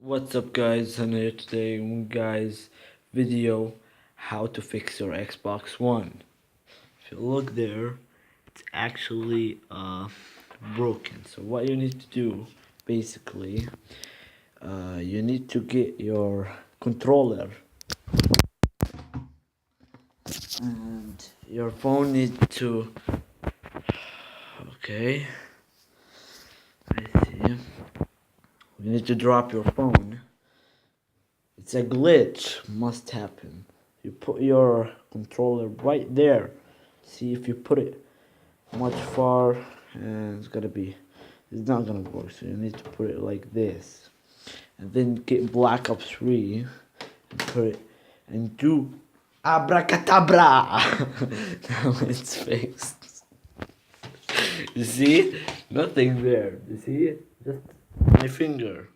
What's up guys, and here today guys video how to fix your Xbox One. If you look there, it's actually broken. So what you need to do basically, you need to get your controller and your phone needs to, okay, I see, you need to drop your phone. It's a glitch, must happen. You put your controller right there. See, if you put it much far, and it's not gonna work. So you need to put it like this, and then get Black Ops 3 and put it and do abracadabra. Now it's fixed. You see, nothing there. You see, just my finger.